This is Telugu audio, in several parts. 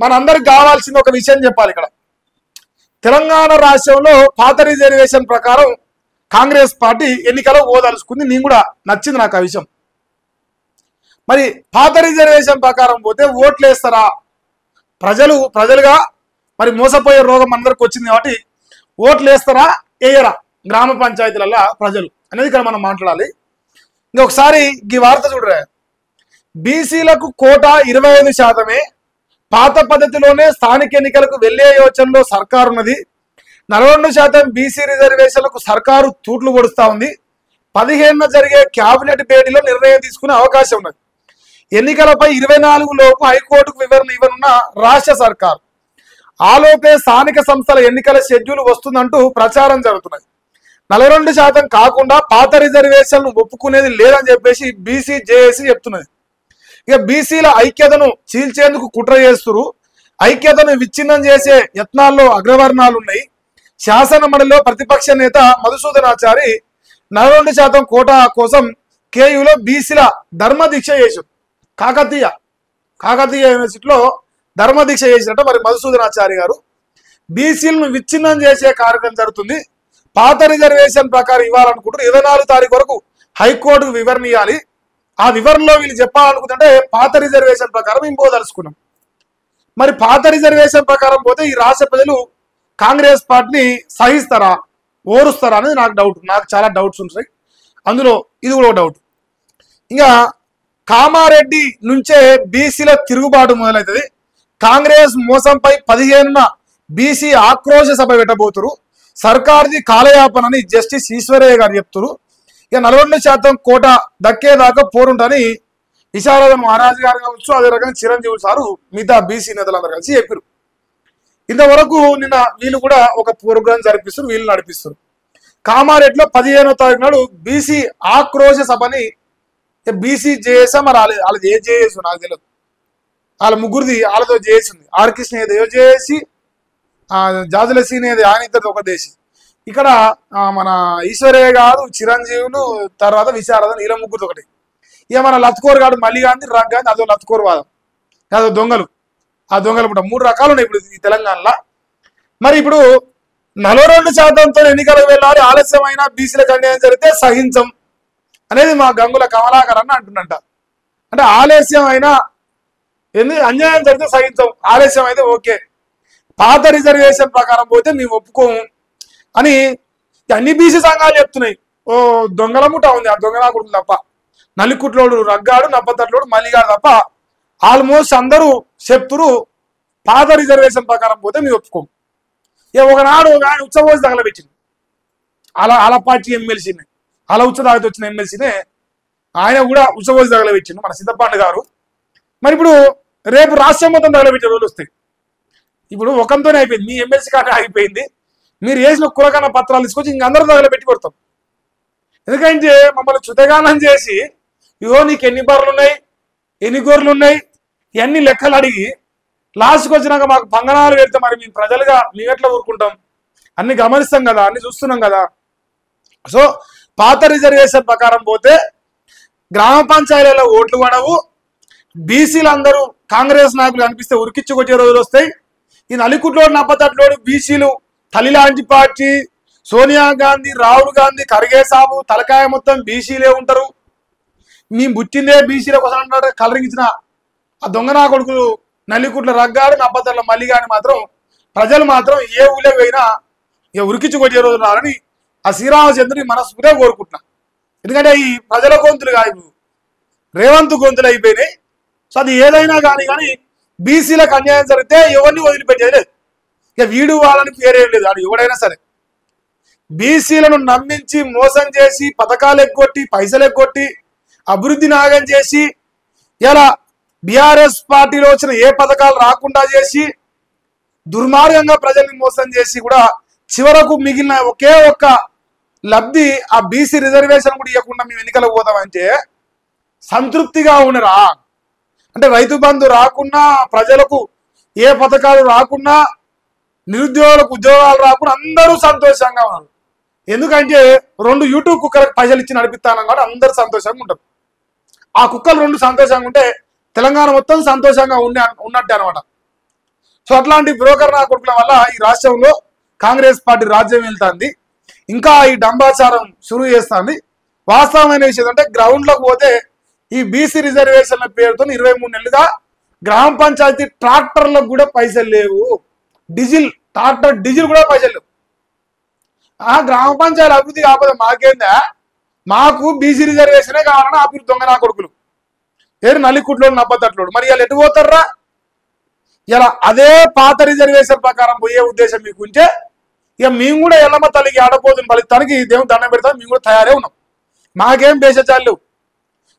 మనందరికి కావాల్సిన ఒక విషయం చెప్పాలి. ఇక్కడ తెలంగాణ రాష్ట్రంలో పాత రిజర్వేషన్ ప్రకారం కాంగ్రెస్ పార్టీ ఎన్నికలో ఓదలుచుకుంది. నేను కూడా నచ్చింది నాకు ఆ విషయం. మరి పాత రిజర్వేషన్ ప్రకారం పోతే ఓట్లు వేస్తారా? ప్రజలుగా మరి మోసపోయే రోగం అందరికి వచ్చింది కాబట్టి ఓట్లు వేస్తారా వేయరా గ్రామ పంచాయతీలలో ప్రజలు అనేది ఇక్కడ మనం మాట్లాడాలి. ఇంకొకసారి ఈ వార్త చూడరా, బీసీలకు కోటా 25%, పాత పద్ధతిలోనే స్థానిక ఎన్నికలకు వెళ్లే యోచనలో సర్కారు ఉన్నది. 42% బీసీ రిజర్వేషన్లకు సర్కారు తూట్లు పొడుస్తా ఉంది. 15న జరిగే క్యాబినెట్ భేటీలో నిర్ణయం తీసుకునే అవకాశం ఉన్నది. ఎన్నికలపై 24 లోపు హైకోర్టుకు వివరణ ఇవ్వనున్న రాష్ట్ర సర్కారు. ఆలోపే స్థానిక సంస్థల ఎన్నికల షెడ్యూల్ వస్తుందంటూ ప్రచారం జరుగుతున్నది. 42% కాకుండా పాత రిజర్వేషన్లు ఒప్పుకునేది లేదని చెప్పేసి బీసీ జేఏసీ చెప్తున్నది. ఇక బీసీల ఐక్యతను చీల్చేందుకు కుట్ర చేస్తున్నారు. ఐక్యతను విచ్ఛిన్నం చేసే యత్నాల్లో అగ్రవర్ణాలు ఉన్నాయి. శాసన మండలిలో ప్రతిపక్ష నేత మధుసూదనాచారి 42% కోటా కోసం కేయూలో బీసీల ధర్మదీక్ష చేశారు. కాకతీయ యూనివర్సిటీలో ధర్మదీక్ష చేసినట్టు మరి మధుసూదనాచారి గారు బీసీలను విచ్ఛిన్నం చేసే కార్యక్రమం జరుగుతుంది. పాత రిజర్వేషన్ ప్రకారం ఇవ్వాలనుకుంటారు. 24 తారీఖు వరకు హైకోర్టుకు వివరణ ఇవ్వాలి. ఆ వివరణలో వీళ్ళు చెప్పాలనుకుంటుంటే పాత రిజర్వేషన్ ప్రకారం మేము పోదలుచుకున్నాం. మరి పాత రిజర్వేషన్ ప్రకారం పోతే ఈ రాష్ట్ర ప్రజలు కాంగ్రెస్ పార్టీని సహిస్తారా, ఓరుస్తారా అనేది నాకు డౌట్. నాకు చాలా డౌట్స్ ఉంటాయి. అందులో ఇది కూడా డౌట్. ఇంకా కామారెడ్డి నుంచే బీసీల తిరుగుబాటు మొదలవుతుంది. కాంగ్రెస్ మోసంపై 15న బీసీ ఆక్రోశ సభ పెట్టబోతున్నారు. సర్కార్ది కాలయాపనని జస్టిస్ ఈశ్వరయ్య గారు చెప్తున్నారు. ఇక 42% కోటా దక్కేదాకా పోరుంటని విశారద మహారాజ్ గారు కావచ్చు, అదే రకంగా చిరంజీవి సారు మిగతా బీసీ నేతలందరూ కలిసి చెప్పారు. ఇంతవరకు నిన్న వీళ్ళు కూడా ఒక ప్రోగ్రాం జరిపిస్తారు, వీళ్ళు నడిపిస్తారు. కామారెడ్డిలో 15వ తారీఖు నాడు బీసీ ఆక్రోశ సభని బీసీ జేఏసా మరి వాళ్ళది ఏ జేఏసు నాకు తెలియదు. వాళ్ళ ముగ్గురిది వాళ్ళతో జేఏసింది. ఆర్ కృష్ణ ఏదో జేఏసి, జాజుల సీన్ ఏది ఆయన ఇద్దరు ఒక దేశీ. ఇక్కడ మన ఈశ్వరయ్య గారు, చిరంజీవులు, తర్వాత విశారద వీళ్ళ ముగ్గురు ఒకటి. ఇక మన లత్కోర్ గారు మళ్ళీ గాంధీ రగ్ గాంధీ అదో లత్కోర్ వాదం, అదో దొంగలు. ఆ దొంగలు కూడా 3 రకాలు ఉన్నాయి ఇప్పుడు ఈ తెలంగాణలో. మరి ఇప్పుడు 42%తో ఎన్నికలకు వెళ్ళాలి, ఆలస్యమైన బీసీలకు అన్యాయం జరిగితే సహించం అనేది మా గంగుల కమలాకర్ అన్న అంటున్నట్ట. అంటే ఆలస్యం అయినా అన్యాయం జరిగితే సహించం, ఆలస్యం అయితే ఓకే. పాత రిజర్వేషన్ ప్రకారం పోతే మేము ఒప్పుకోము అని అన్ని బీసీ సంఘాలు చెప్తున్నాయి. ఓ దొంగల ముఠా ఉంది, ఆ దొంగలా కొడుకు తప్ప, నల్లికుట్లోడు రగ్గాడు, నప్పతట్లోడు మల్లిగాడు తప్ప ఆల్మోస్ట్ అందరూ చెప్తురు పాత రిజర్వేషన్ ప్రకారం పోతే మేము ఒప్పుకోము. ఇక ఒకనాడు ఆయన ఉత్సవోజు తగలబెట్టింది. అలా పార్టీ ఎమ్మెల్సీనే, అలా ఉత్సవానికి వచ్చిన ఎమ్మెల్సీనే ఆయన కూడా ఉత్సవోజు తగలబెట్టిండు మన సిద్ధపాండ గారు. మరి ఇప్పుడు రేపు రాష్ట్రం మొత్తం తగలబెట్టే రోజులు వస్తాయి. ఇప్పుడు ఒకంతోనే అయిపోయింది, మీ ఎమ్మెల్సీ కానీ ఆగిపోయింది. మీరు వేసిన కులకన్న పత్రాలు తీసుకొచ్చి ఇంకందరూ తగలబెట్టి కొడతాం. ఎందుకంటే మమ్మల్ని చుతగానం చేసి ఇగో నీకు ఎన్ని బర్రెలు ఉన్నాయి, ఎన్ని గొర్రెలు ఉన్నాయి, ఇవన్నీ లెక్కలు అడిగి లాస్ట్కి వచ్చినాక మాకు పంగనాలు పెడితే మరి మేము ప్రజలుగా మేము ఎట్లా ఊరుకుంటాం? అన్ని గమనిస్తాం కదా, అన్ని చూస్తున్నాం కదా. సో పాత రిజర్వేషన్ ప్రకారం పోతే గ్రామ పంచాయతీలలో ఓట్లు పడవు. బీసీలు అందరూ కాంగ్రెస్ నాయకులు కనిపిస్తే ఉరికిచ్చి కొట్టే రోజులు వస్తాయి. ఈ నలికుట్లోడు నప్పతట్లోడు బీసీలు తల్లిలాంటి పార్టీ, సోనియా గాంధీ, రాహుల్ గాంధీ, ఖర్గే సాబు తలకాయ మొత్తం బీసీలే ఉంటారు. మేము పుట్టిందే బీసీల కోసం అంటారు. కలరింగ్ ఇచ్చిన ఆ దొంగనా కొడుకులు నల్లికుట్ల రగ్గాడు, నప్పతట్ల మల్లిగాని మాత్రం ప్రజలు మాత్రం ఏ ఊళ్ళో పోయినా ఇక ఉరికిచ్చి కొట్టే రోజులు రాలని ఆ శ్రీరామచంద్రుని మనస్ఫూర్తిగా కోరుకుంటున్నా. ఎందుకంటే ఈ ప్రజల గొంతులు కాదు, రేవంత్ గొంతులు అయిపోయినాయి. సో అది ఏదైనా కానీ బీసీలకు అన్యాయం జరిగితే ఎవరిని వదిలిపెట్టేది లేదు. ఇక వీడు వాళ్ళని పేరేం లేదు. అది ఎవడైనా సరే బీసీలను నమ్మించి మోసం చేసి పథకాలు ఎగ్గొట్టి పైసలు ఎగ్గొట్టి అభివృద్ధి నాగం చేసి ఇలా బీఆర్ఎస్ పార్టీలో వచ్చిన ఏ పథకాలు రాకుండా చేసి దుర్మార్గంగా ప్రజల్ని మోసం చేసి కూడా చివరకు మిగిలిన ఒకే ఒక్క లబ్ధి ఆ బీసీ రిజర్వేషన్ కూడా ఇవ్వకుండా మేము ఎన్నికలకు పోతామంటే సంతృప్తిగా ఉండరా? అంటే రైతు బంధు రాకున్నా, ప్రజలకు ఏ పథకాలు రాకున్నా, నిరుద్యోగులకు ఉద్యోగాలు రాకుండా అందరూ సంతోషంగా ఉన్నారు. ఎందుకంటే 2 యూట్యూబ్ కుక్కలకు పైసలు ఇచ్చి నడిపిస్తాను కాబట్టి అందరూ సంతోషంగా ఉంటారు. ఆ కుక్కలు 2 సంతోషంగా ఉంటే తెలంగాణ మొత్తం సంతోషంగా ఉన్నట్టే అనమాట. సో అట్లాంటి బ్రోకర్ నా కొడుకుల వల్ల ఈ రాష్ట్రంలో కాంగ్రెస్ పార్టీ రాజ్యం వెళ్తుంది. ఇంకా ఈ డంబాచారం షురూ చేస్తుంది. వాస్తవమైన విషయం అంటే గ్రౌండ్లోకి పోతే ఈ బీసీ రిజర్వేషన్ల పేరుతో 23 నెలలుగా గ్రామ పంచాయతీ ట్రాక్టర్లకు కూడా పైసలు లేవు. ట్రాక్టర్ డీజిల్ కూడా పైసలు లేవు. ఆ గ్రామ పంచాయతీ అభివృద్ధి కాకపోతే మాకేందా? మాకు బీసీ రిజర్వేషనే కావాలని అభివృద్ధి దొంగ నా కొడుకులు ఏడు నల్లికుట్లోడు నబ్బతట్లోడు. మరి ఇలా ఎటు పోతారా? ఇలా అదే పాత రిజర్వేషన్ ప్రకారం పోయే ఉద్దేశం మీకు ఉంటే ఇక మేము కూడా ఎల్లమ్మ తల్లికి ఆడపోతుంది ఫలితానికి దేవుని దండం పెడతాం. మేము కూడా తయారే ఉన్నాం. మాకేం బేసచాలు.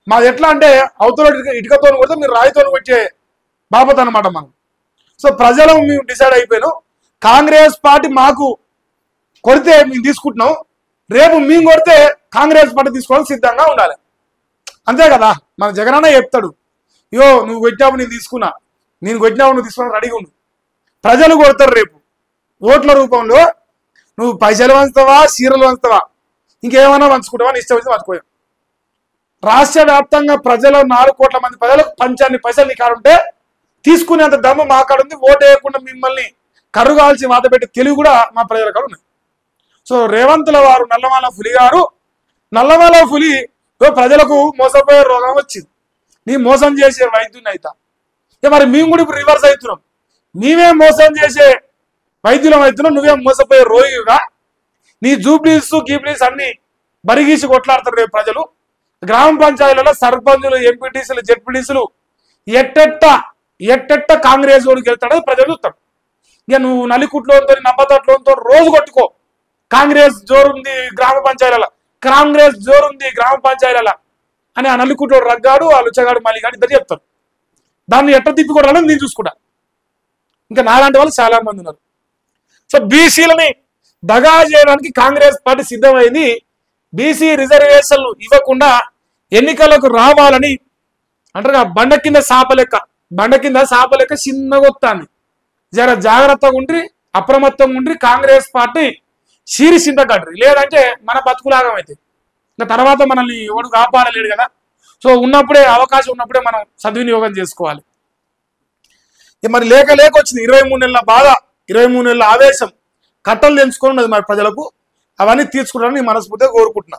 మాది ఎట్లా అంటే అవతల ఇటుకతో కొడితే మీరు రాయితో వచ్చే బాపత అనమాట మనం. సో ప్రజలు మేము డిసైడ్ అయిపోయాను. కాంగ్రెస్ పార్టీ మాకు కొడితే మేము తీసుకుంటున్నాం. రేపు మేము కొడితే కాంగ్రెస్ పార్టీ తీసుకోవడం సిద్ధంగా ఉండాలి. అంతే కదా. మన జగనన్న చెప్తాడు, యో నువ్వు కొట్టినావు నేను తీసుకున్నా, నేను కొట్టినావు నువ్వు తీసుకున్నా, రెడీగా ఉండు. ప్రజలు కొడతారు రేపు ఓట్ల రూపంలో. నువ్వు పైసలు వంచుతావా, చీరలు వంచుతావా, ఇంకేమైనా వంచుకుంటావా, నీ ఇష్టం వచ్చి వంచుకోవా. రాష్ట్ర వ్యాప్తంగా ప్రజలు 4 కోట్ల మంది ప్రజలకు పంచాన్ని పైసలు నీ కాడుంటే తీసుకునేంత దమ్ము మా కాడుంది. ఓటు వేయకుండా మిమ్మల్ని కరుగాల్చి వాత పెట్టి తెలివి కూడా మా ప్రజల కాడ ఉన్నది. సో రేవంతుల వారు నల్లమల పులి గారు, నల్లమల పులి ప్రజలకు మోసపోయే రోగం వచ్చింది. నీ మోసం చేసే వైద్యుని అవుతా. మరి మేము కూడా ఇప్పుడు రివర్స్ అవుతున్నాం. నీవే మోసం చేసే వైద్యులం అవుతున్నాం, నువ్వే మోసపోయే రోగిగా. నీ జూబ్లీస్ గీబ్లీస్ అన్ని బరిగీసి కొట్లాడతారు రేపు ప్రజలు. గ్రామ పంచాయతీలలో సర్పంచులు, ఎంపీటీసీలు, జెడ్పీటీసీలు ఎట్టెట్ట కాంగ్రెస్ ఓడికి వెళ్తాడో ప్రజలు చూస్తారు. ఇక నువ్వు నలికుట్లోతో నబ్బతట్లోతో రోజు కొట్టుకో. కాంగ్రెస్ జోరుంది గ్రామ పంచాయతీల, కాంగ్రెస్ జోరుంది గ్రామ పంచాయతీల అని ఆ నల్లికుట్లో రగ్గాడు, ఆ లుచ్చగాడు మలిగాడు ఇద్దరు చెప్తారు. దాన్ని ఎట్ట తిప్పికొట్టాలని నేను చూసుకుంటా. ఇంకా నాలాంటి వాళ్ళు చాలా మంది ఉన్నారు. సో బీసీలని దగా చేయడానికి కాంగ్రెస్ పార్టీ సిద్ధమైంది. బీసీ రిజర్వేషన్లు ఇవ్వకుండా ఎన్నికలకు రావాలని అంటారు. బండ కింద సాపలెక్క చిన్నగా వస్తాను. జర జాగ్రత్తగా ఉండి అప్రమత్తంగా ఉండి కాంగ్రెస్ పార్టీ చింతకడ్రి, లేదంటే మన బతుకులాగమైతే ఇంకా తర్వాత మనల్ని ఎవడు కాపాడలేడు కదా. సో ఉన్నప్పుడే అవకాశం ఉన్నప్పుడే మనం సద్వినియోగం చేసుకోవాలి. మరి లేక వచ్చింది 23 నెలల బాధ, 23 నెలల ఆవేశం కట్టలు తెంచుకున్నది మరి ప్రజలకు. అవన్నీ తీర్చుకోవడానికి మనస్ఫూర్తిగా కోరుకుంటున్నా.